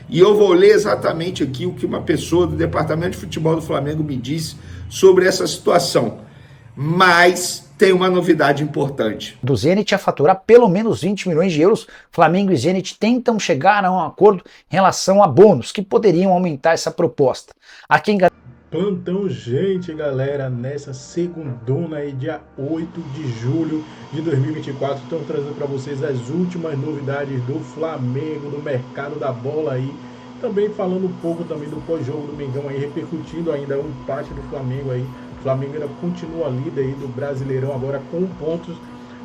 E eu vou ler exatamente aqui o que uma pessoa do departamento de futebol do Flamengo me disse sobre essa situação. Mas tem uma novidade importante. Do Zenit a faturar pelo menos 20 milhões de euros, Flamengo e Zenit tentam chegar a um acordo em relação a bônus que poderiam aumentar essa proposta. Aqui em Plantão gente, galera, nessa segundona aí, dia 8 de julho de 2024, estamos trazendo para vocês as últimas novidades do Flamengo, do mercado da bola aí, também falando um pouco também do pós-jogo do Mengão aí, repercutindo ainda o empate do Flamengo aí. O Flamengo ainda continua líder aí do Brasileirão agora com pontos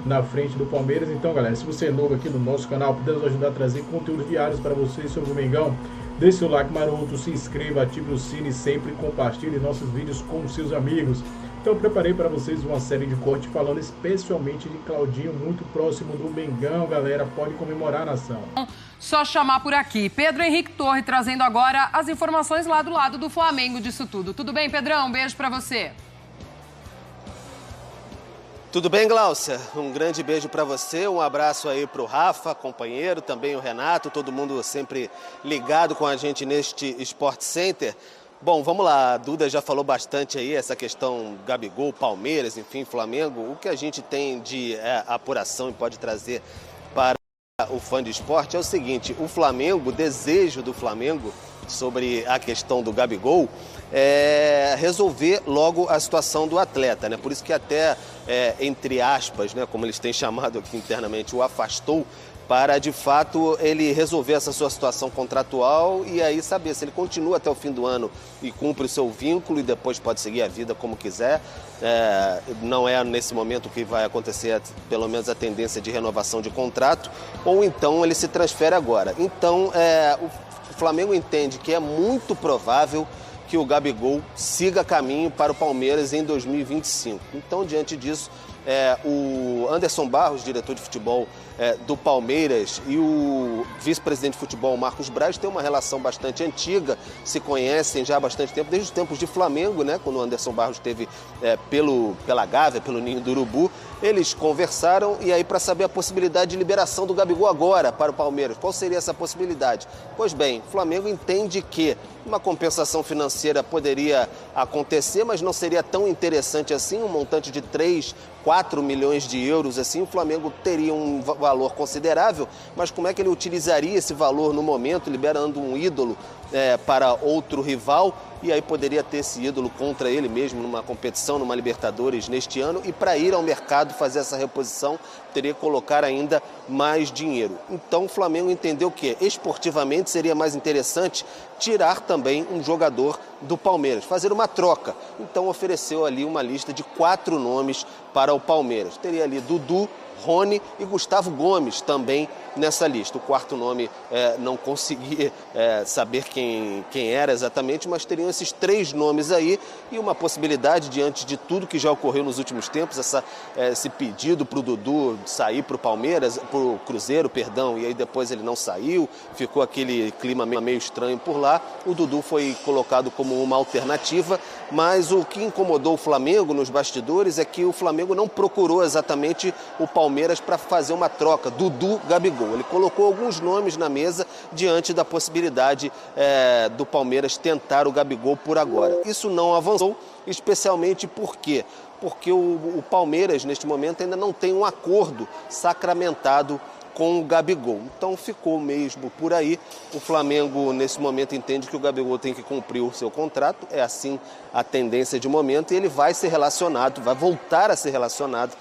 na frente do Palmeiras. Então, galera, se você é novo aqui no nosso canal, podemos ajudar a trazer conteúdos diários para vocês sobre o Mengão. Deixe seu like maroto, se inscreva, ative o sino e sempre compartilhe nossos vídeos com seus amigos. Então eu preparei para vocês uma série de cortes falando especialmente de Claudinho, muito próximo do Mengão, galera, pode comemorar a nação. Só chamar por aqui. Pedro Henrique Torre trazendo agora as informações lá do lado do Flamengo disso tudo. Tudo bem, Pedrão? Um beijo para você. Tudo bem, Gláucia? Um grande beijo para você, um abraço aí para o Rafa, companheiro, também o Renato, todo mundo sempre ligado com a gente neste Sport Center. Bom, vamos lá, a Duda já falou bastante aí, essa questão Gabigol, Palmeiras, enfim, Flamengo. O que a gente tem de apuração e pode trazer para o fã de esporte é o seguinte: o Flamengo, o desejo do Flamengo sobre a questão do Gabigol é resolver logo a situação do atleta, né? Por isso que até, entre aspas, né, como eles têm chamado aqui internamente, o afastou, para de fato ele resolver essa sua situação contratual e aí saber se ele continua até o fim do ano e cumpre o seu vínculo e depois pode seguir a vida como quiser. Não é nesse momento que vai acontecer, pelo menos a tendência de renovação de contrato, ou então ele se transfere agora. Então o Flamengo entende que é muito provável que o Gabigol siga caminho para o Palmeiras em 2025. Então, diante disso, o Anderson Barros, diretor de futebol do Palmeiras, e o vice-presidente de futebol, Marcos Braz, têm uma relação bastante antiga, se conhecem já há bastante tempo, desde os tempos de Flamengo, né, quando o Anderson Barros esteve pela Gávea, pelo Ninho do Urubu. Eles conversaram e aí para saber a possibilidade de liberação do Gabigol agora para o Palmeiras. Qual seria essa possibilidade? Pois bem, o Flamengo entende que uma compensação financeira poderia acontecer, mas não seria tão interessante assim, um montante de 3, 4 milhões de euros, assim, o Flamengo teria um valor considerável, mas como é que ele utilizaria esse valor no momento, liberando um ídolo para outro rival, e aí poderia ter esse ídolo contra ele mesmo numa competição, numa Libertadores neste ano, e para ir ao mercado fazer essa reposição, teria que colocar ainda mais dinheiro. Então o Flamengo entendeu que esportivamente seria mais interessante tirar também um jogador do Palmeiras, fazer uma troca. Então ofereceu ali uma lista de 4 nomes para o Palmeiras. Teria ali Dudu, Rony e Gustavo Gomes também nessa lista. O quarto nome não consegui saber quem era exatamente, mas teriam esses 3 nomes aí e uma possibilidade, diante de tudo que já ocorreu nos últimos tempos, esse pedido para o Dudu sair para o Palmeiras, para o Cruzeiro, perdão, e aí depois ele não saiu, ficou aquele clima meio estranho por lá. O Dudu foi colocado como uma alternativa, mas o que incomodou o Flamengo nos bastidores é que o Flamengo não procurou exatamente o Palmeiras para fazer uma troca, Dudu-Gabigol. Ele colocou alguns nomes na mesa diante da possibilidade do Palmeiras tentar o Gabigol por agora. Isso não avançou, especialmente porque o Palmeiras, neste momento, ainda não tem um acordo sacramentado com o Gabigol. Então ficou mesmo por aí. O Flamengo, nesse momento, entende que o Gabigol tem que cumprir o seu contrato. É assim a tendência de momento. E ele vai ser relacionado, vai voltar a ser relacionado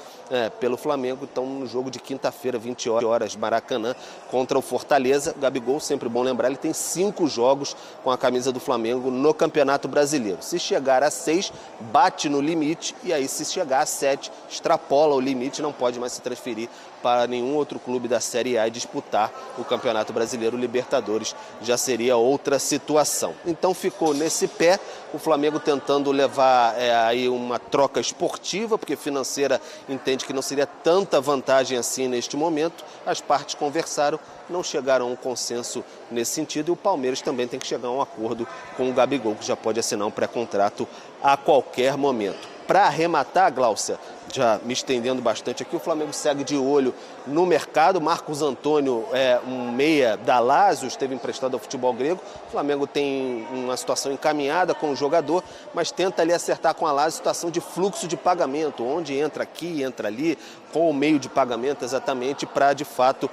pelo Flamengo. Então, no jogo de quinta-feira, 20 horas, Maracanã, contra o Fortaleza. O Gabigol, sempre bom lembrar, ele tem 5 jogos com a camisa do Flamengo no Campeonato Brasileiro. Se chegar a 6, bate no limite. E aí, se chegar a 7, extrapola o limite, não pode mais se transferir para nenhum outro clube da Série A e disputar o Campeonato Brasileiro. Libertadores já seria outra situação. Então ficou nesse pé, o Flamengo tentando levar aí uma troca esportiva, porque financeira entende que não seria tanta vantagem assim neste momento. As partes conversaram, não chegaram a um consenso nesse sentido, e o Palmeiras também tem que chegar a um acordo com o Gabigol, que já pode assinar um pré-contrato a qualquer momento. Para arrematar, Gláucia, já me estendendo bastante aqui, o Flamengo segue de olho no mercado. Marcos Antônio é um meia da Lazio, esteve emprestado ao futebol grego. O Flamengo tem uma situação encaminhada com o jogador, mas tenta ali acertar com a Lazio situação de fluxo de pagamento, onde entra aqui, entra ali, qual o meio de pagamento exatamente para, de fato,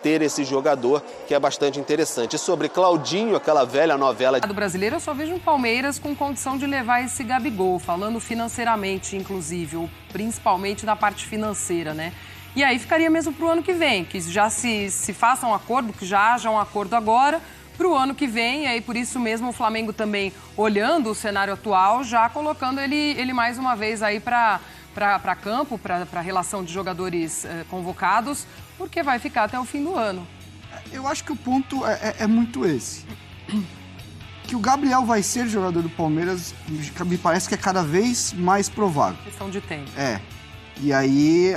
ter esse jogador, que é bastante interessante. E sobre Claudinho, aquela velha novela... Do brasileiro, eu só vejo um Palmeiras com condição de levar esse Gabigol, falando financeiramente, inclusive, principalmente na parte financeira, né? E aí ficaria mesmo para o ano que vem, que já se faça um acordo, que já haja um acordo agora para o ano que vem, e aí por isso mesmo o Flamengo também, olhando o cenário atual, já colocando ele mais uma vez aí para campo, para a relação de jogadores convocados, porque vai ficar até o fim do ano. Eu acho que o ponto é muito esse. Que o Gabriel vai ser jogador do Palmeiras, me parece que é cada vez mais provável. Questão de tempo. E aí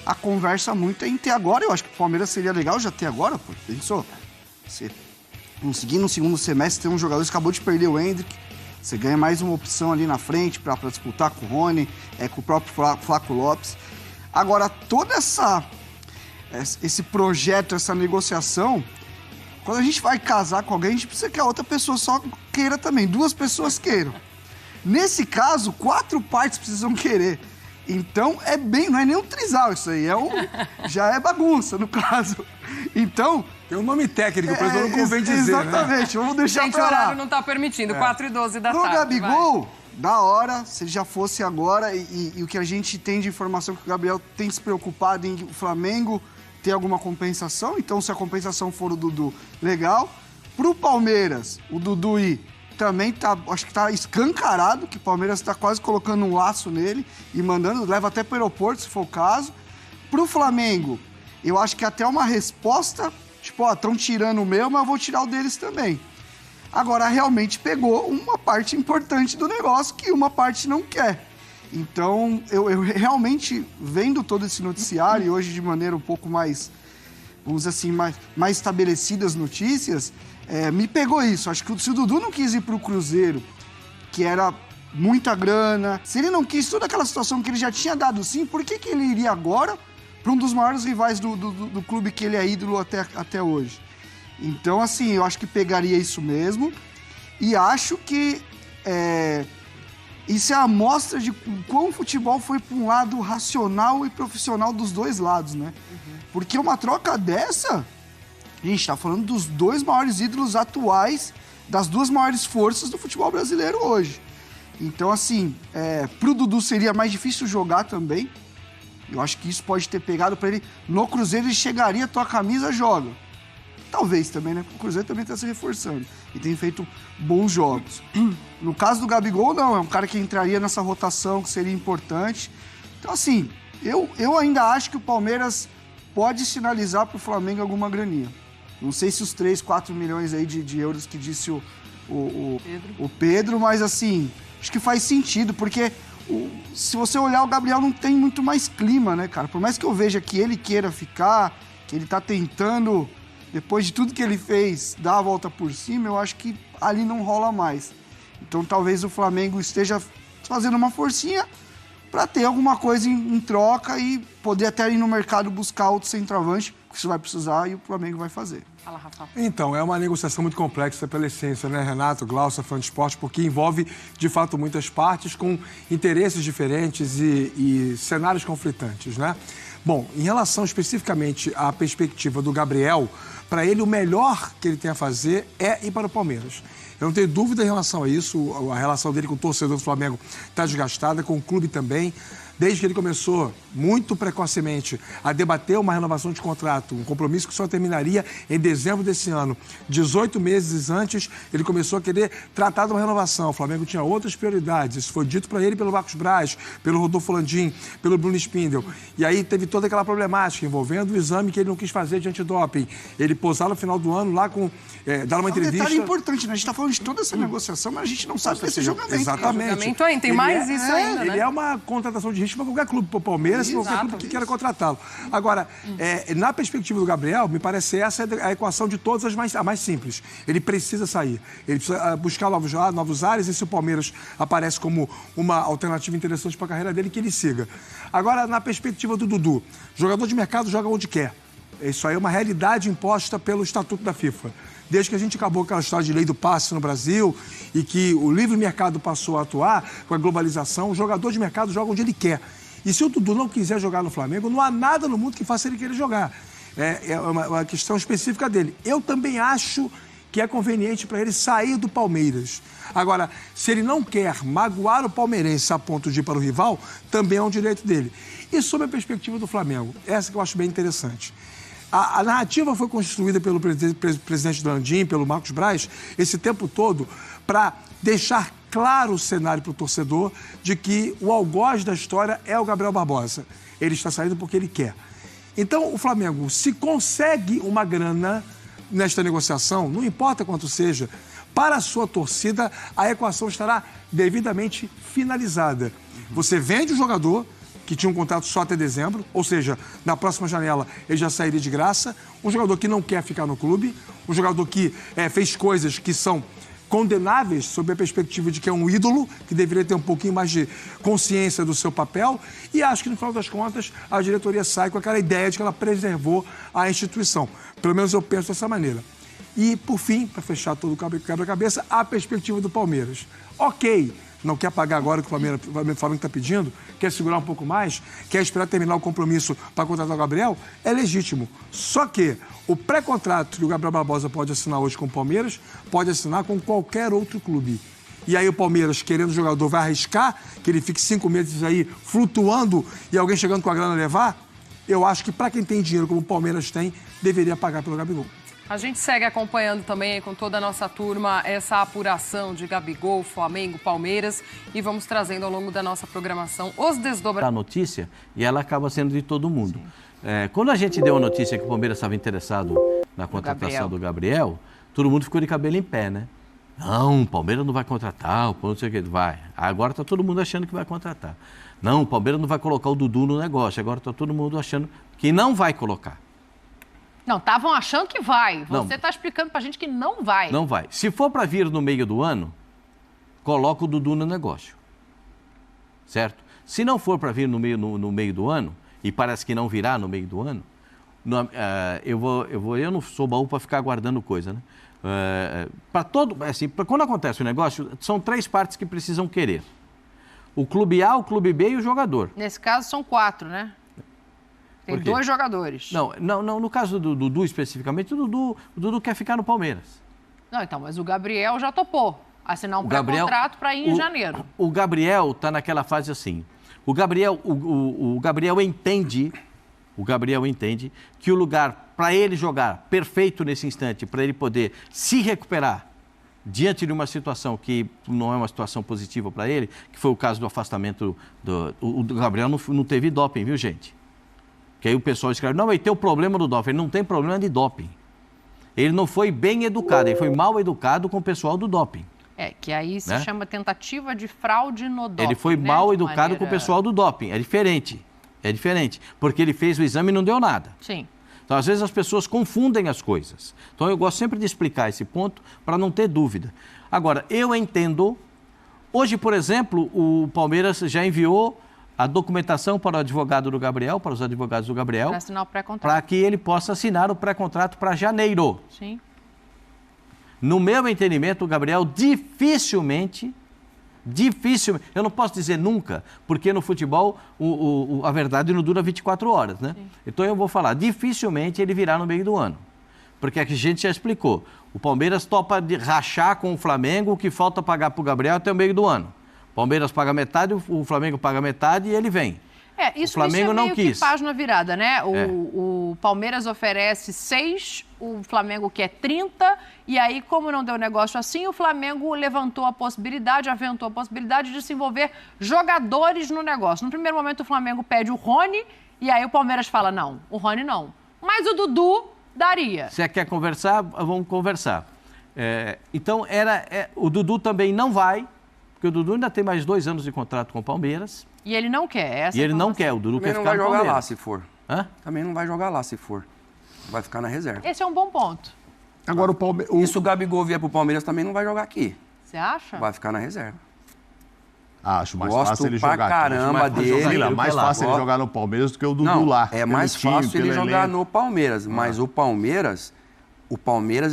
a conversa muito é em ter agora. Eu acho que o Palmeiras seria legal já ter agora, pô. Pensou? Você conseguir no segundo semestre ter um jogador que acabou de perder o Hendrick, você ganha mais uma opção ali na frente para disputar com o Rony, com o próprio Flaco Lopes. Agora, todo esse projeto, essa negociação, quando a gente vai casar com alguém, a gente precisa que a outra pessoa só queira também, 2 pessoas queiram. Nesse caso, 4 partes precisam querer. Então, não é nem um trisal isso aí, já é bagunça, no caso. Então... Tem um nome técnico, por isso não convém dizer, exatamente, né? Vamos deixar gente, pra lá. o horário não tá permitindo, 4h12 da tarde. No Gabigol, da hora, se ele já fosse agora, e o que a gente tem de informação que o Gabriel tem se preocupado em o Flamengo ter alguma compensação, então se a compensação for o Dudu, legal. Pro Palmeiras, o Dudu também acho que tá escancarado, que o Palmeiras tá quase colocando um laço nele e mandando, leva até pro aeroporto, se for o caso. Pro Flamengo, eu acho que até uma resposta, tipo, estão tirando o meu, mas eu vou tirar o deles também. Agora, realmente pegou uma parte importante do negócio que uma parte não quer. Então, eu realmente, vendo todo esse noticiário, e hoje de maneira um pouco mais, vamos dizer assim, mais estabelecidas notícias, me pegou isso. Acho que se o Dudu não quis ir pro Cruzeiro, que era muita grana, se ele não quis toda aquela situação que ele já tinha dado sim, por que ele iria agora para um dos maiores rivais do clube que ele é ídolo até hoje? Então, assim, eu acho que pegaria isso mesmo, e acho que isso é a amostra de como o futebol foi para um lado racional e profissional dos dois lados, né? Porque uma troca dessa, a gente tá falando dos 2 maiores ídolos atuais, das 2 maiores forças do futebol brasileiro hoje. Então, assim, pro Dudu seria mais difícil jogar também. Eu acho que isso pode ter pegado para ele. No Cruzeiro ele chegaria, tua camisa, joga. Talvez também, né? O Cruzeiro também tá se reforçando e tem feito bons jogos. No caso do Gabigol, não. É um cara que entraria nessa rotação, que seria importante. Então, assim, eu ainda acho que o Palmeiras pode sinalizar pro Flamengo alguma graninha. Não sei se os 3, 4 milhões aí de euros que disse o Pedro, mas, assim, acho que faz sentido, porque se você olhar, o Gabriel não tem muito mais clima, né, cara? Por mais que eu veja que ele queira ficar, que ele tá tentando, depois de tudo que ele fez, dar a volta por cima, eu acho que ali não rola mais. Então talvez o Flamengo esteja fazendo uma forcinha para ter alguma coisa em troca e poder até ir no mercado buscar outro centroavante, que isso vai precisar e o Flamengo vai fazer. Fala, Rafa. Então, é uma negociação muito complexa pela essência, né, Renato, Glaucia, fã de esporte, porque envolve, de fato, muitas partes com interesses diferentes e cenários conflitantes, né? Bom, em relação especificamente à perspectiva do Gabriel, para ele o melhor que ele tem a fazer é ir para o Palmeiras. Eu não tenho dúvida em relação a isso, a relação dele com o torcedor do Flamengo está desgastada, com o clube também. Desde que ele começou, muito precocemente, a debater uma renovação de contrato, um compromisso que só terminaria em dezembro desse ano. 18 meses antes, ele começou a querer tratar de uma renovação. O Flamengo tinha outras prioridades. Isso foi dito para ele pelo Marcos Braz, pelo Rodolfo Landim, pelo Bruno Spindel. E aí teve toda aquela problemática envolvendo o exame que ele não quis fazer de antidoping. Ele posar no final do ano lá com... dar uma entrevista... Um detalhe importante, né? A gente está falando depois de toda essa negociação, mas a gente não sabe desse julgamento. Exatamente. Julgamento ainda, tem mais isso ainda, Ele né? é uma contratação de risco para qualquer clube, para o Palmeiras, para qualquer clube que queira contratá-lo. Agora, na perspectiva do Gabriel, me parece essa a equação de todas a mais simples. Ele precisa sair. Ele precisa buscar novos ares, e se o Palmeiras aparece como uma alternativa interessante para a carreira dele, que ele siga. Agora, na perspectiva do Dudu, jogador de mercado joga onde quer. Isso aí é uma realidade imposta pelo Estatuto da FIFA. Desde que a gente acabou com aquela história de lei do passe no Brasil e que o livre mercado passou a atuar com a globalização, o jogador de mercado joga onde ele quer. E se o Dudu não quiser jogar no Flamengo, não há nada no mundo que faça ele querer jogar. É uma questão específica dele. Eu também acho que é conveniente para ele sair do Palmeiras. Agora, se ele não quer magoar o palmeirense a ponto de ir para o rival, também é um direito dele. E sob a perspectiva do Flamengo, essa que eu acho bem interessante. A narrativa foi construída pelo presidente do Landim, pelo Marcos Braz, esse tempo todo, para deixar claro o cenário para o torcedor de que o algoz da história é o Gabriel Barbosa. Ele está saindo porque ele quer. Então, o Flamengo, se consegue uma grana nesta negociação, não importa quanto seja, para a sua torcida, a equação estará devidamente finalizada. Você vende o jogador, que tinha um contrato só até dezembro, ou seja, na próxima janela ele já sairia de graça, um jogador que não quer ficar no clube, um jogador que fez coisas que são condenáveis sob a perspectiva de que é um ídolo, que deveria ter um pouquinho mais de consciência do seu papel, e acho que, no final das contas, a diretoria sai com aquela ideia de que ela preservou a instituição. Pelo menos eu penso dessa maneira. E, por fim, para fechar todo o quebra-cabeça, a perspectiva do Palmeiras. Ok, não quer pagar agora o que o Flamengo está pedindo, quer segurar um pouco mais, quer esperar terminar o compromisso para contratar o Gabriel, é legítimo. Só que o pré-contrato que o Gabriel Barbosa pode assinar hoje com o Palmeiras, pode assinar com qualquer outro clube. E aí o Palmeiras, querendo o jogador, vai arriscar que ele fique 5 meses aí flutuando e alguém chegando com a grana levar? Eu acho que para quem tem dinheiro, como o Palmeiras tem, deveria pagar pelo Gabigol. A gente segue acompanhando também com toda a nossa turma essa apuração de Gabigol, Flamengo, Palmeiras e vamos trazendo ao longo da nossa programação os desdobramentos. A notícia e ela acaba sendo de todo mundo. Quando a gente deu a notícia que o Palmeiras estava interessado na contratação do Gabriel, todo mundo ficou de cabelo em pé, né? Não, o Palmeiras não vai contratar, o Palmeiras não sei o que, vai. Agora está todo mundo achando que vai contratar. Não, o Palmeiras não vai colocar o Dudu no negócio, agora está todo mundo achando que não vai colocar. Não, estavam achando que vai. Você está explicando para a gente que não vai. Não vai. Se for para vir no meio do ano, coloca o Dudu no negócio. Certo? Se não for para vir no meio do ano, e parece que não virá no meio do ano, eu não sou baú para ficar guardando coisa, né? Quando acontece o negócio, são 3 partes que precisam querer. O clube A, o clube B e o jogador. Nesse caso são 4, né? Tem 2 jogadores. Não, no caso do Dudu especificamente, o Dudu quer ficar no Palmeiras. Não, então, mas o Gabriel já topou assinar um pré-contrato para ir em janeiro. O Gabriel está naquela fase assim. O Gabriel entende que o lugar para ele jogar perfeito nesse instante, para ele poder se recuperar diante de uma situação que não é uma situação positiva para ele, que foi o caso do afastamento o Gabriel não teve doping, viu, gente? Que aí o pessoal escreve, não, ele tem o problema do doping. Ele não tem problema de doping. Ele não foi bem educado, ele foi mal educado com o pessoal do doping. Que aí se chama tentativa de fraude no doping. Ele foi mal educado com o pessoal do doping. É diferente. Porque ele fez o exame e não deu nada. Sim. Então, às vezes, as pessoas confundem as coisas. Então, eu gosto sempre de explicar esse ponto para não ter dúvida. Agora, eu entendo... Hoje, por exemplo, o Palmeiras já enviou a documentação para o advogado do Gabriel, para os advogados do Gabriel, para assinar o pré-contrato, para que ele possa assinar o pré-contrato para janeiro. Sim. No meu entendimento, o Gabriel dificilmente, eu não posso dizer nunca, porque no futebol a verdade não dura 24 horas, né? Sim. Então eu vou falar, dificilmente ele virá no meio do ano, porque a gente já explicou, o Palmeiras topa de rachar com o Flamengo o que falta pagar para o Gabriel até o meio do ano. O Palmeiras paga metade, o Flamengo paga metade e ele vem. Isso, o Flamengo isso é meio não quis. Que página virada, né? O Palmeiras oferece 6, o Flamengo quer 30, e aí, como não deu negócio assim, o Flamengo aventou a possibilidade de se envolver jogadores no negócio. No primeiro momento, o Flamengo pede o Rony, e aí o Palmeiras fala, não, o Rony não. Mas o Dudu daria. Você quer conversar? Vamos conversar. Então, o Dudu também não vai, porque o Dudu ainda tem mais 2 anos de contrato com o Palmeiras. E ele não quer. E ele não quer, o Dudu quer ficar no Palmeiras. Também não vai jogar lá se for. Hã? Também não vai jogar lá se for. Vai ficar na reserva. Esse é um bom ponto. Agora o Palmeiras... E se o Gabigol vier pro Palmeiras, também não vai jogar aqui. Você acha? Vai ficar na reserva. Acho mais Gosto fácil ele pra jogar caramba aqui. dele. Mais fácil ele jogar no Palmeiras do que o Dudu lá. É mais fácil ele jogar no Palmeiras. Mas o Palmeiras,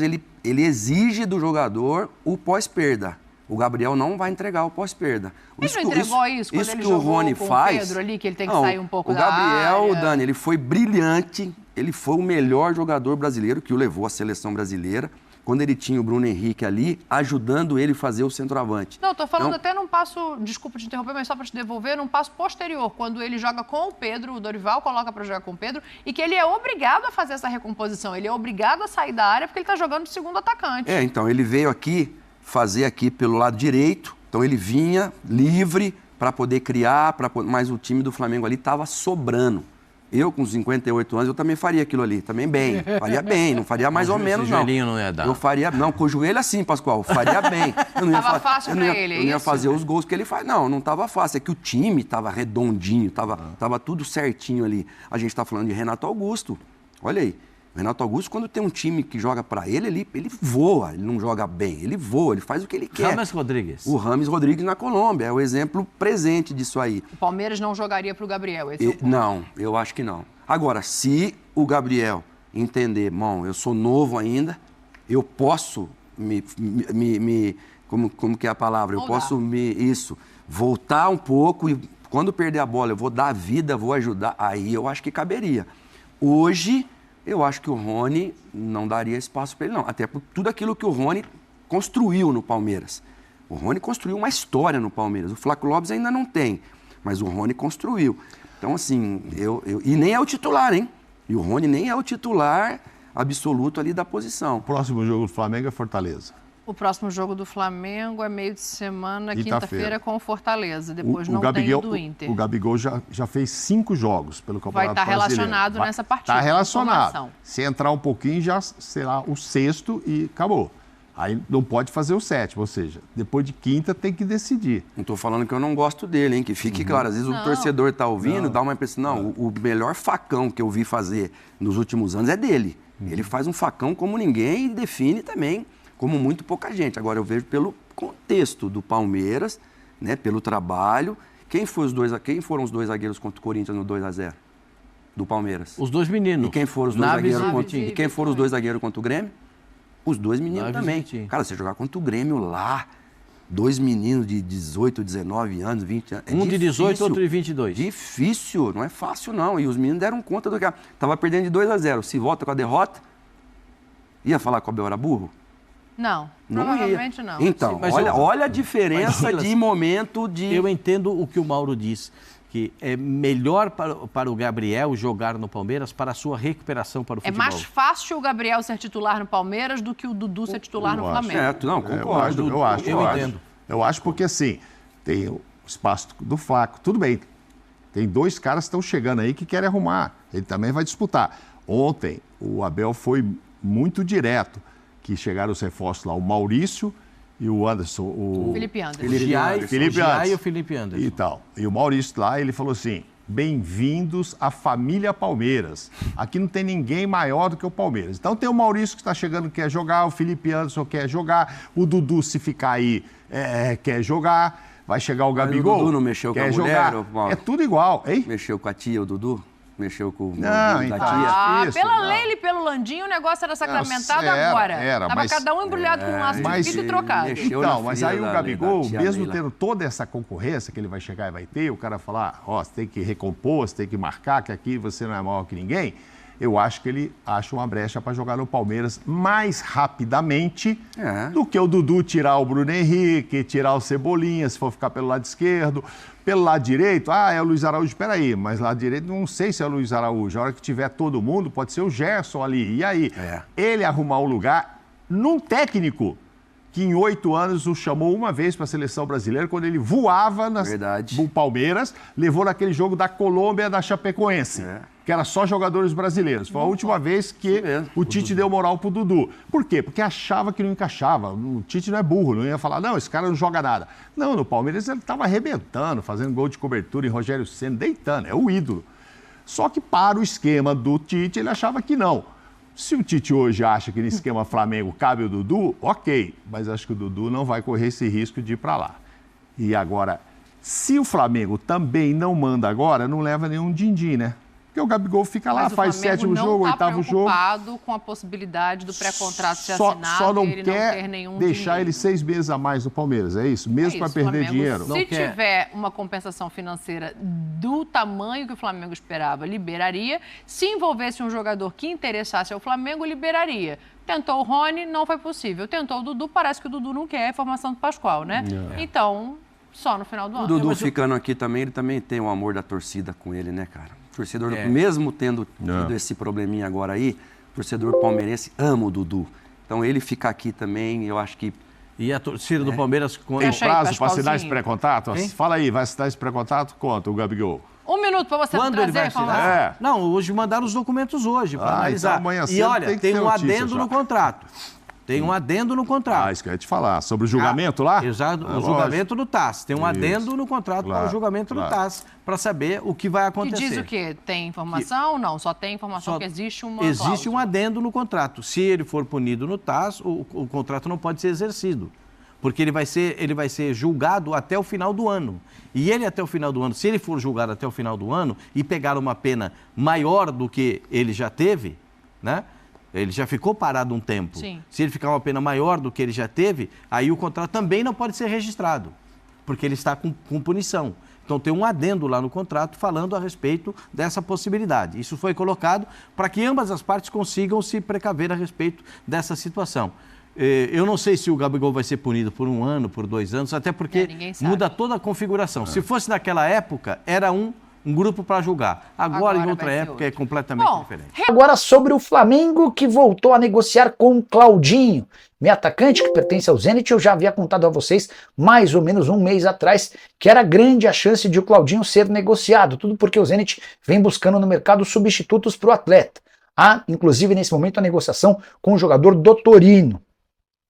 ele exige do jogador o pós-perda. O Gabriel não vai entregar o pós-perda. Ele não entregou isso quando ele que o Rony com faz, o Pedro ali, que ele tem que sair um pouco da área. O Gabriel, Dani, ele foi brilhante. Ele foi o melhor jogador brasileiro que o levou à seleção brasileira. Quando ele tinha o Bruno Henrique ali, ajudando ele a fazer o centroavante. Não, tô falando até num passo, desculpa te interromper, mas só para te devolver, num passo posterior, quando ele joga com o Pedro, o Dorival coloca para jogar com o Pedro, e que ele é obrigado a fazer essa recomposição, ele é obrigado a sair da área porque ele tá jogando de segundo atacante. Então ele veio aqui fazer aqui pelo lado direito, então ele vinha livre para poder criar, mas o time do Flamengo ali estava sobrando. Eu, com 58 anos, eu também faria aquilo ali, também bem. Faria bem, não faria mais ou menos, não. O joelhinho não ia dar. Eu faria, não, com o joelho assim, Pascoal, faria bem. Tava fácil pra ele, Eu não ia fazer os gols que ele faz. Não tava fácil. É que o time tava redondinho, tava tudo certinho ali. A gente tá falando de Renato Augusto. Olha aí. O Renato Augusto, quando tem um time que joga pra ele voa, ele não joga bem, ele voa, ele faz o que ele quer. Rames Rodrigues. O Rames Rodrigues na Colômbia, é o exemplo presente disso aí. O Palmeiras não jogaria pro Gabriel, esse é o ponto. Não, eu acho que não. Agora, se o Gabriel entender, eu sou novo ainda, eu posso como que é a palavra? Eu posso voltar um pouco e quando perder a bola eu vou dar a vida, vou ajudar, aí eu acho que caberia. Hoje, eu acho que o Rony não daria espaço para ele, não. Até por tudo aquilo que o Rony construiu no Palmeiras. O Rony construiu uma história no Palmeiras. O Flaco Lopes ainda não tem, mas o Rony construiu. Então, assim, e nem é o titular, hein? E o Rony nem é o titular absoluto ali da posição. O próximo jogo do Flamengo é Fortaleza. O próximo jogo do Flamengo é meio de semana, quinta-feira com o Fortaleza. Depois não tem o do Inter. O Gabigol já fez 5 jogos pelo Campeonato Brasileiro. Vai estar relacionado nessa partida. Está relacionado. Se entrar um pouquinho, já será o 6º e acabou. Aí não pode fazer o 7º, ou seja, depois de quinta tem que decidir. Não estou falando que eu não gosto dele, hein? Que fique claro. Às vezes o torcedor está ouvindo, dá uma impressão. Não, o melhor facão que eu vi fazer nos últimos anos é dele. Ele faz um facão como ninguém e define também como muito pouca gente. Agora eu vejo pelo contexto do Palmeiras, né? Pelo trabalho. Quem foram os dois zagueiros contra o Corinthians no 2-0 do Palmeiras? Os dois meninos. E quem foram os dois zagueiros contra o Grêmio? Os dois meninos também. Cara, você jogar contra o Grêmio lá, 2 meninos de 18, 19 anos, 20 anos. Um de 18, outro de 22. Difícil, não é fácil não. E os meninos deram conta do que tava perdendo de 2-0. Se volta com a derrota, ia falar que o Abel era burro? Não, provavelmente não. Então, olha a diferença de momento de... Eu entendo o que o Mauro diz, que é melhor para o Gabriel jogar no Palmeiras para a sua recuperação para o futebol. É mais fácil o Gabriel ser titular no Palmeiras do que o Dudu ser titular no Flamengo. Não, concordo. Eu entendo. Eu acho porque, assim, tem o espaço do Flaco, tudo bem. Tem 2 caras que estão chegando aí que querem arrumar. Ele também vai disputar. Ontem, o Abel foi muito direto, que chegaram os reforços lá, o Maurício e o Anderson. O Felipe Anderson. E o Felipe Anderson. E tal. E o Maurício lá, ele falou assim, bem-vindos à família Palmeiras. Aqui não tem ninguém maior do que o Palmeiras. Então tem o Maurício que está chegando, quer jogar, o Felipe Anderson quer jogar, o Dudu, se ficar aí, quer jogar, vai chegar o Gabigol, o Dudu não mexeu quer com a mulher, jogar. É tudo igual, hein? Mexeu com a tia, o Dudu? Mexeu com o da tia. Pela Leila e pelo Landinho, o negócio era sacramentado agora. Tava cada um embrulhado com um laço de fita e trocado. Então, mas aí o Gabigol, mesmo tendo toda essa concorrência que ele vai chegar e vai ter, o cara falar, você tem que recompor, você tem que marcar, que aqui você não é maior que ninguém, eu acho que ele acha uma brecha para jogar no Palmeiras mais rapidamente do que o Dudu tirar o Bruno Henrique, tirar o Cebolinha, se for ficar pelo lado esquerdo. Pelo lado direito, é o Luiz Araújo, espera aí, mas lado direito não sei se é o Luiz Araújo. A hora que tiver todo mundo, pode ser o Gerson ali. E aí, ele arrumar um lugar num técnico que em 8 anos o chamou uma vez para a seleção brasileira, quando ele voava no Palmeiras, levou naquele jogo da Colômbia, da Chapecoense, que era só jogadores brasileiros. Foi a última vez que o Tite deu moral pro Dudu. Por quê? Porque achava que não encaixava. O Tite não é burro, não ia falar, não, esse cara não joga nada. Não, no Palmeiras ele estava arrebentando, fazendo gol de cobertura em Rogério Ceni, deitando, é o ídolo. Só que para o esquema do Tite, ele achava que não. Se o Tite hoje acha que no esquema Flamengo cabe o Dudu, ok, mas acho que o Dudu não vai correr esse risco de ir para lá. E agora, se o Flamengo também não manda agora, não leva nenhum din-din, né? Porque o Gabigol fica lá, faz 7º jogo, 8º jogo. Não está preocupado com a possibilidade do pré-contrato ser assinado só não e ele quer não ter nenhum deixar dinheiro. ele 6 meses a mais no Palmeiras, é isso? Mesmo para perder dinheiro. Se tiver uma compensação financeira do tamanho que o Flamengo esperava, liberaria. Se envolvesse um jogador que interessasse ao Flamengo, liberaria. Tentou o Rony, não foi possível. Tentou o Dudu, parece que o Dudu não quer a formação do Pascoal, né? Então, só no final do ano. O Dudu ficando aqui também, ele também tem o amor da torcida com ele, né, cara? Torcedor, mesmo tendo tido esse probleminha agora aí, torcedor palmeirense ama o Dudu. Então ele ficar aqui também, eu acho que... E a torcida do Palmeiras... Tem prazo para assinar esse pré-contato? Fala aí, vai assinar esse pré-contato? Conta, o Gabigol. 1 minuto para você trazer a informação. Não, hoje mandaram os documentos hoje para analisar. Então amanhã e olha, tem um notícia, adendo no contrato. Tem um adendo no contrato. Isso que eu ia te falar. Sobre o julgamento lá? Exato, o julgamento do TAS. Tem um adendo no contrato para o julgamento do TAS, para saber o que vai acontecer. Que diz o quê? Tem informação? Não, só tem informação que existe uma Existe um adendo no contrato. Se ele for punido no TAS, o contrato não pode ser exercido. Porque ele vai ser julgado até o final do ano. E ele até o final do ano, se ele for julgado até o final do ano e pegar uma pena maior do que ele já teve, né? Ele já ficou parado um tempo. Sim. Se ele ficar uma pena maior do que ele já teve, aí o contrato também não pode ser registrado, porque ele está com punição. Então tem um adendo lá no contrato falando a respeito dessa possibilidade. Isso foi colocado para que ambas as partes consigam se precaver a respeito dessa situação. Eu não sei se o Gabigol vai ser punido por 1 ano, por 2 anos, até porque muda toda a configuração. Se fosse naquela época, era um grupo para julgar. Agora em outra época, é completamente diferente. Agora sobre o Flamengo, que voltou a negociar com Claudinho. Meio atacante que pertence ao Zenit, eu já havia contado a vocês mais ou menos 1 mês atrás que era grande a chance de o Claudinho ser negociado. Tudo porque o Zenit vem buscando no mercado substitutos para o atleta. Há, inclusive, nesse momento, a negociação com o jogador do Torino.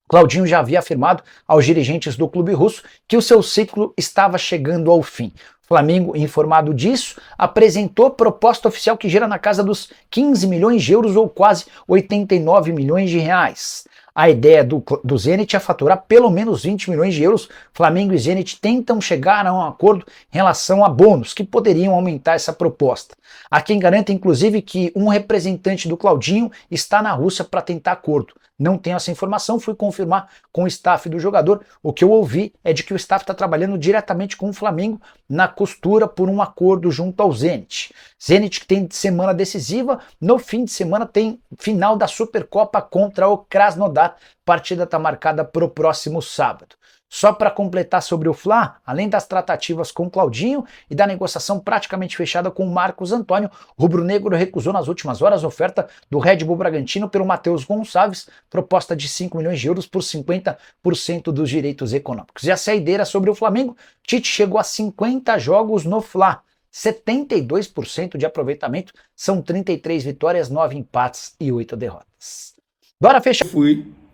Claudinho já havia afirmado aos dirigentes do clube russo que o seu ciclo estava chegando ao fim. O Flamengo, informado disso, apresentou proposta oficial que gira na casa dos 15 milhões de euros ou quase 89 milhões de reais. A ideia do Zenit é faturar pelo menos 20 milhões de euros. Flamengo e Zenit tentam chegar a um acordo em relação a bônus, que poderiam aumentar essa proposta. Há quem garanta, inclusive, que um representante do Claudinho está na Rússia para tentar acordo. Não tenho essa informação, fui confirmar com o staff do jogador. O que eu ouvi é de que o staff está trabalhando diretamente com o Flamengo na costura por um acordo junto ao Zenit. Zenit que tem semana decisiva, no fim de semana tem final da Supercopa contra o Krasnodar. A partida está marcada para o próximo sábado. Só para completar sobre o Fla, além das tratativas com o Claudinho e da negociação praticamente fechada com o Marcos Antônio, o rubro-negro recusou nas últimas horas a oferta do Red Bull Bragantino pelo Matheus Gonçalves, proposta de 5 milhões de euros por 50% dos direitos econômicos. E a saideira sobre o Flamengo, Tite chegou a 50 jogos no Fla, 72% de aproveitamento, são 33 vitórias, 9 empates e 8 derrotas. Bora fechar.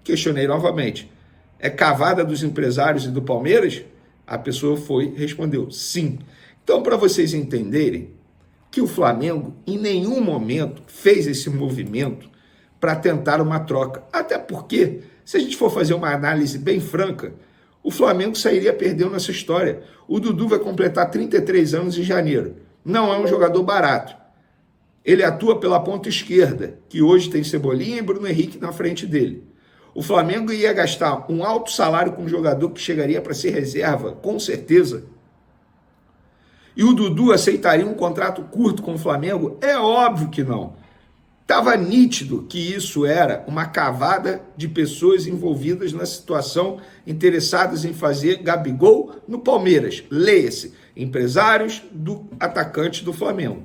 Questionei novamente. É cavada dos empresários e do Palmeiras? A pessoa respondeu sim. Então, para vocês entenderem que o Flamengo em nenhum momento fez esse movimento para tentar uma troca. Até porque, se a gente for fazer uma análise bem franca, o Flamengo sairia perdendo nessa história. O Dudu vai completar 33 anos em janeiro. Não é um jogador barato. Ele atua pela ponta esquerda, que hoje tem Cebolinha e Bruno Henrique na frente dele. O Flamengo ia gastar um alto salário com um jogador que chegaria para ser reserva, com certeza. E o Dudu aceitaria um contrato curto com o Flamengo? É óbvio que não. Estava nítido que isso era uma cavada de pessoas envolvidas na situação, interessadas em fazer Gabigol no Palmeiras. Leia-se, empresários do atacante do Flamengo.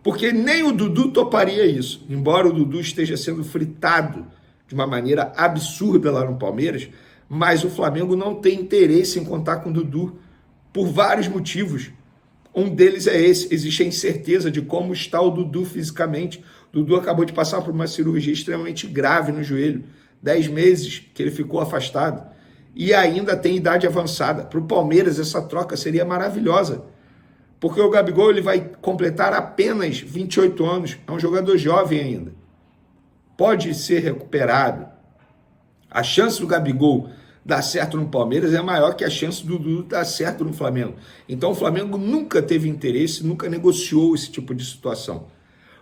Porque nem o Dudu toparia isso, embora o Dudu esteja sendo fritado de uma maneira absurda lá no Palmeiras, mas o Flamengo não tem interesse em contar com o Dudu por vários motivos. Um deles é esse: existe a incerteza de como está o Dudu fisicamente. O Dudu acabou de passar por uma cirurgia extremamente grave no joelho, 10 meses que ele ficou afastado, e ainda tem idade avançada. Para o Palmeiras essa troca seria maravilhosa, porque o Gabigol ele vai completar apenas 28 anos, é um jogador jovem ainda, pode ser recuperado. A chance do Gabigol dar certo no Palmeiras é maior que a chance do Dudu dar certo no Flamengo. Então o Flamengo nunca teve interesse, nunca negociou esse tipo de situação.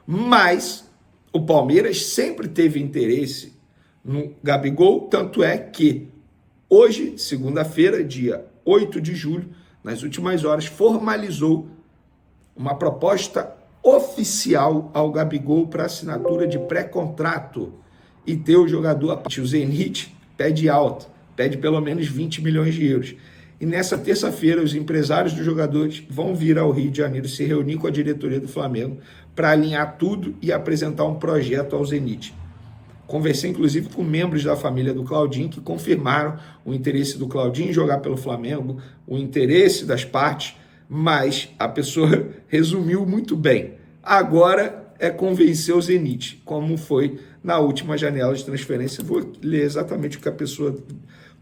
Mas o Palmeiras sempre teve interesse no Gabigol, tanto é que hoje, segunda-feira, dia 8 de julho, nas últimas horas, formalizou uma proposta oficial ao Gabigol para assinatura de pré-contrato e ter o jogador a partir. O Zenit pede alta, pede pelo menos 20 milhões de euros. E nessa terça-feira, os empresários dos jogadores vão vir ao Rio de Janeiro se reunir com a diretoria do Flamengo para alinhar tudo e apresentar um projeto ao Zenit. Conversei, inclusive, com membros da família do Claudinho que confirmaram o interesse do Claudinho em jogar pelo Flamengo, o interesse das partes, mas a pessoa resumiu muito bem. Agora é convencer o Zenit, como foi na última janela de transferência. Vou ler exatamente o que a pessoa...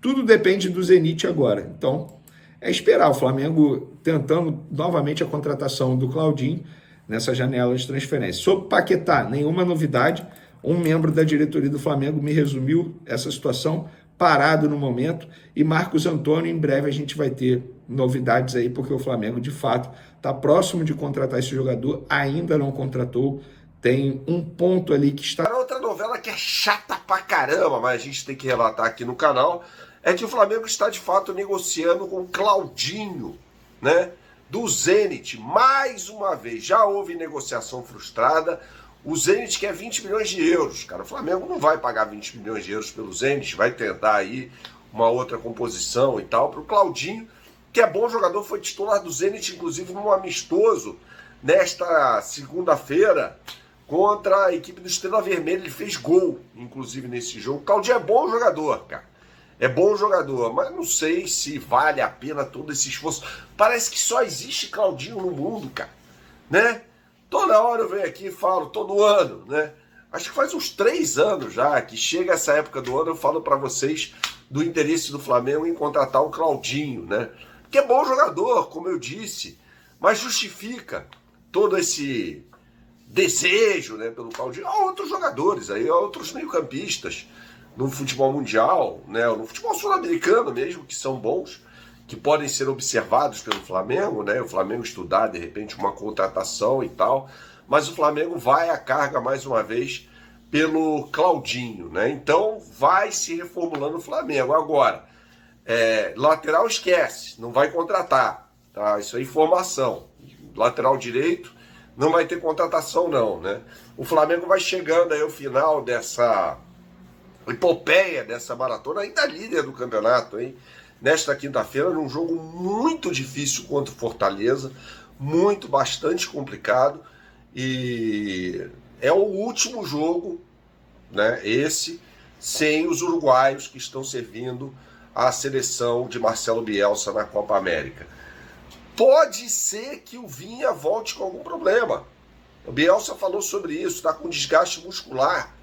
Tudo depende do Zenit agora. Então, é esperar o Flamengo tentando novamente a contratação do Claudinho nessa janela de transferência. Sobre Paquetá, nenhuma novidade. Um membro da diretoria do Flamengo me resumiu essa situação, parado no momento. E Marcos Antônio, em breve a gente vai ter novidades aí, porque o Flamengo, de fato, está próximo de contratar esse jogador, ainda não contratou. Tem um ponto ali que está... Outra novela que é chata pra caramba, mas a gente tem que relatar aqui no canal, é que o Flamengo está, de fato, negociando com o Claudinho, né, do Zenit. Mais uma vez, já houve negociação frustrada. O Zenit quer 20 milhões de euros. Cara, o Flamengo não vai pagar 20 milhões de euros pelo Zenit, vai tentar aí uma outra composição e tal. Para o Claudinho, que é bom jogador, foi titular do Zenit, inclusive num amistoso, nesta segunda-feira, contra a equipe do Estrela Vermelha. Ele fez gol, inclusive, nesse jogo. O Claudinho é bom jogador, cara. É bom jogador, mas não sei se vale a pena todo esse esforço. Parece que só existe Claudinho no mundo, cara, né? Toda hora eu venho aqui e falo, todo ano, né? Acho que faz uns 3 anos já que chega essa época do ano, eu falo para vocês do interesse do Flamengo em contratar o Claudinho, né? Que é bom jogador, como eu disse, mas justifica todo esse desejo, né, pelo Claudinho. Há outros jogadores aí, há outros meio-campistas no futebol mundial, né, no futebol sul-americano mesmo, que são bons, que podem ser observados pelo Flamengo, né, o Flamengo estudar, de repente, uma contratação e tal, mas o Flamengo vai à carga, mais uma vez, pelo Claudinho, né, então vai se reformulando o Flamengo. Agora, lateral esquece, não vai contratar, tá, isso é informação. Lateral direito, não vai ter contratação não, né, o Flamengo vai chegando aí ao final dessa epopeia, dessa maratona, ainda líder do campeonato, hein? Nesta quinta-feira, num jogo muito difícil contra o Fortaleza, bastante complicado, e é o último jogo, né, esse, sem os uruguaios que estão servindo a seleção de Marcelo Bielsa na Copa América. Pode ser que o Vinha volte com algum problema. O Bielsa falou sobre isso, está com desgaste muscular.